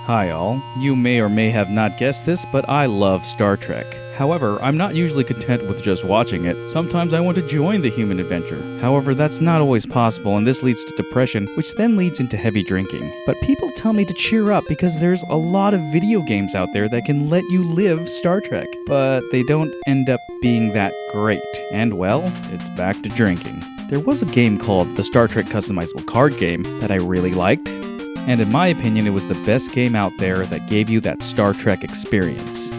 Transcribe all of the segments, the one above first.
Hi all, you may or may have not guessed this, but I love Star Trek. However, I'm not usually content with just watching it. Sometimes I want to join the human adventure. However, that's not always possible, and this leads to depression, which then leads into heavy drinking. But people tell me to cheer up because there's a lot of video games out there that can let you live Star Trek. But they don't end up being that great. And well, it's back to drinking. There was a game called the Star Trek Customizable Card game that I really liked. And in my opinion, it was the best game out there that gave you that Star Trek experience.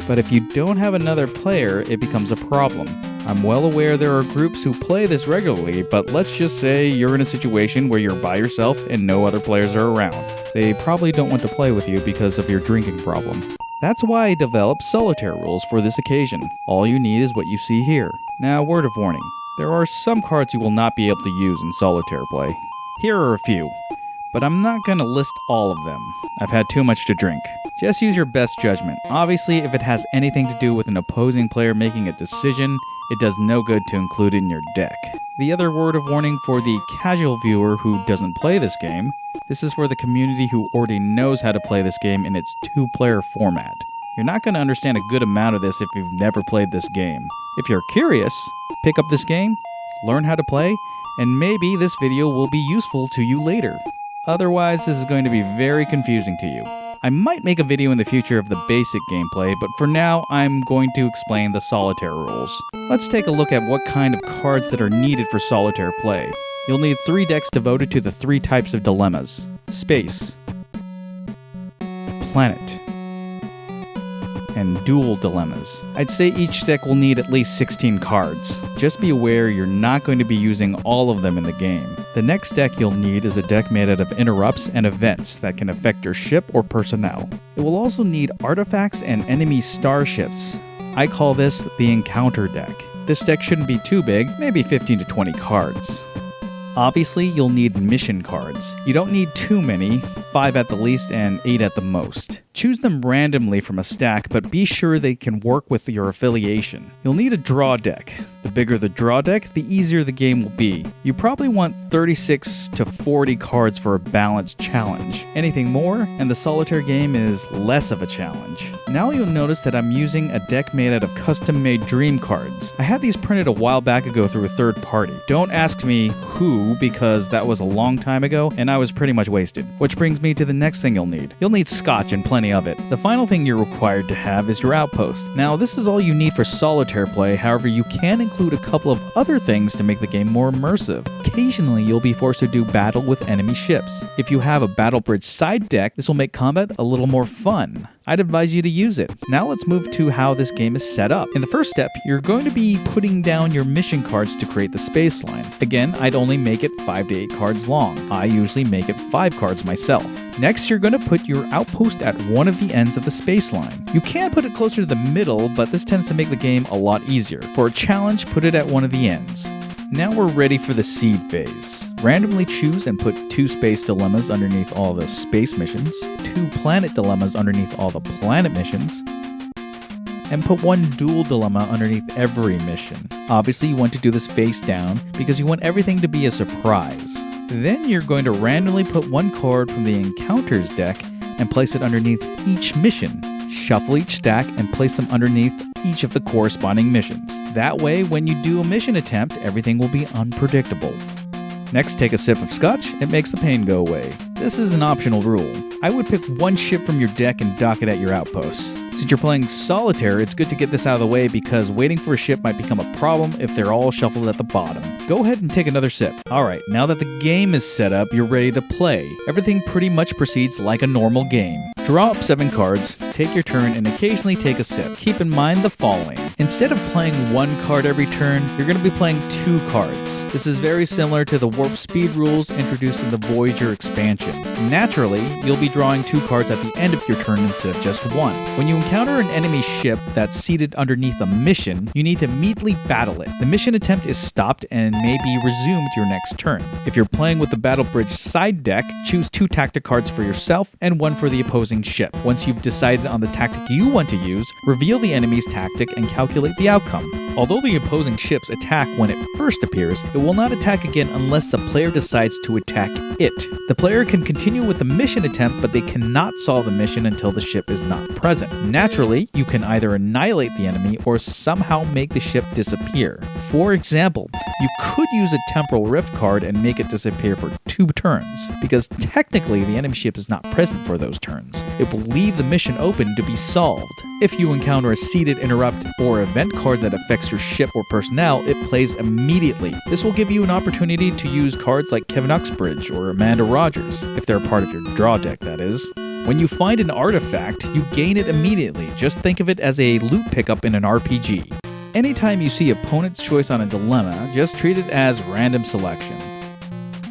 But if you don't have another player, it becomes a problem. I'm well aware there are groups who play this regularly, but let's just say you're in a situation where you're by yourself and no other players are around. They probably don't want to play with you because of your drinking problem. That's why I developed Solitaire rules for this occasion. All you need is what you see here. Now, word of warning. There are some cards you will not be able to use in Solitaire play. Here are a few. But I'm not going to list all of them. I've had too much to drink. Just use your best judgment. Obviously, if it has anything to do with an opposing player making a decision, it does no good to include it in your deck. The other word of warning for the casual viewer who doesn't play this game, this is for the community who already knows how to play this game in its two-player format. You're not going to understand a good amount of this if you've never played this game. If you're curious, pick up this game, learn how to play, and maybe this video will be useful to you later. Otherwise, this is going to be very confusing to you. I might make a video in the future of the basic gameplay, but for now, I'm going to explain the Solitaire rules. Let's take a look at what kind of cards that are needed for Solitaire play. You'll need 3 decks devoted to the 3 types of dilemmas: space, planet, and dual dilemmas. I'd say each deck will need at least 16 cards. Just be aware you're not going to be using all of them in the game. The next deck you'll need is a deck made out of interrupts and events that can affect your ship or personnel. It will also need artifacts and enemy starships. I call this the encounter deck. This deck shouldn't be too big, maybe 15 to 20 cards. Obviously, you'll need mission cards. You don't need too many, 5 at the least and 8 at the most. Choose them randomly from a stack, but be sure they can work with your affiliation. You'll need a draw deck. The bigger the draw deck, the easier the game will be. You probably want 36 to 40 cards for a balanced challenge. Anything more, and the Solitaire game is less of a challenge. Now you'll notice that I'm using a deck made out of custom-made dream cards. I had these printed a while back ago through a third party. Don't ask me who, because that was a long time ago, and I was pretty much wasted. Which brings me to the next thing you'll need. You'll need scotch and plenty of it. The final thing you're required to have is your outpost. Now, this is all you need for Solitaire play, however, you can include a couple of other things to make the game more immersive. Occasionally, you'll be forced to do battle with enemy ships. If you have a battle bridge side deck, this will make combat a little more fun. I'd advise you to use it. Now let's move to how this game is set up. In the first step, you're going to be putting down your mission cards to create the space line. Again, I'd only make it 5 to 8 cards long. I usually make it 5 cards myself. Next, you're going to put your outpost at one of the ends of the space line. You can put it closer to the middle, but this tends to make the game a lot easier. For a challenge, put it at one of the ends. Now we're ready for the seed phase. Randomly choose and put 2 space dilemmas underneath all the space missions, 2 planet dilemmas underneath all the planet missions, and put 1 dual dilemma underneath every mission. Obviously, you want to do this face down because you want everything to be a surprise. Then you're going to randomly put 1 card from the Encounters deck and place it underneath each mission. Shuffle each stack and place them underneath each of the corresponding missions. That way, when you do a mission attempt, everything will be unpredictable. Next, take a sip of scotch. It makes the pain go away. This is an optional rule. I would pick 1 ship from your deck and dock it at your outpost. Since you're playing Solitaire, it's good to get this out of the way because waiting for a ship might become a problem if they're all shuffled at the bottom. Go ahead and take another sip. Alright, now that the game is set up, you're ready to play. Everything pretty much proceeds like a normal game. Draw up 7 cards, take your turn, and occasionally take a sip. Keep in mind the following. Instead of playing 1 card every turn, you're going to be playing 2 cards. This is very similar to the warp speed rules introduced in the Voyager expansion. Naturally, you'll be drawing 2 cards at the end of your turn instead of just 1. When you encounter an enemy ship that's seated underneath a mission, you need to immediately battle it. The mission attempt is stopped and may be resumed your next turn. If you're playing with the Battle Bridge side deck, choose 2 tactic cards for yourself and 1 for the opposing ship. Once you've decided on the tactic you want to use, reveal the enemy's tactic and calculate calculate the outcome. Although the opposing ships attack when it first appears, it will not attack again unless the player decides to attack it. The player can continue with the mission attempt, but they cannot solve the mission until the ship is not present. Naturally, you can either annihilate the enemy or somehow make the ship disappear. For example, you could use a Temporal Rift card and make it disappear for 2 turns, because technically the enemy ship is not present for those turns. It will leave the mission open to be solved. If you encounter a seated interrupt or event card that affects your ship or personnel, it plays immediately. This will give you an opportunity to use cards like Kevin Uxbridge or Amanda Rogers, if they're part of your draw deck, that is. When you find an artifact, you gain it immediately. Just think of it as a loot pickup in an RPG. Anytime you see opponent's choice on a dilemma, just treat it as random selection.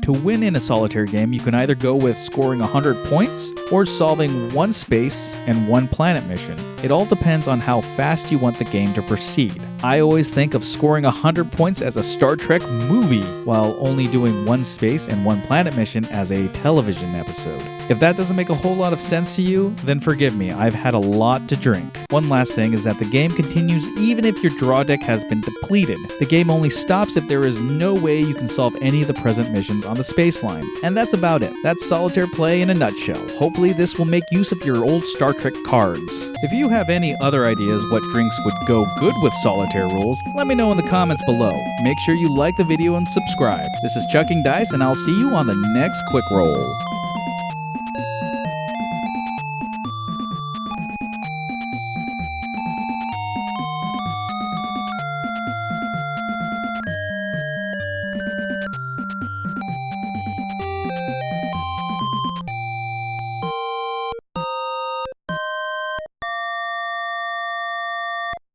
To win in a solitaire game, you can either go with scoring 100 points or solving 1 space and 1 planet mission. It all depends on how fast you want the game to proceed. I always think of scoring 100 points as a Star Trek movie, while only doing 1 space and 1 planet mission as a television episode. If that doesn't make a whole lot of sense to you, then forgive me, I've had a lot to drink. One last thing is that the game continues even if your draw deck has been depleted. The game only stops if there is no way you can solve any of the present missions on the space line. And that's about it. That's solitaire play in a nutshell. Hopefully this will make use of your old Star Trek cards. If you have any other ideas what drinks would go good with solitaire rules, let me know in the comments below. Make sure you like the video and subscribe. This is Chucking Dice, and I'll see you on the next Quick Roll.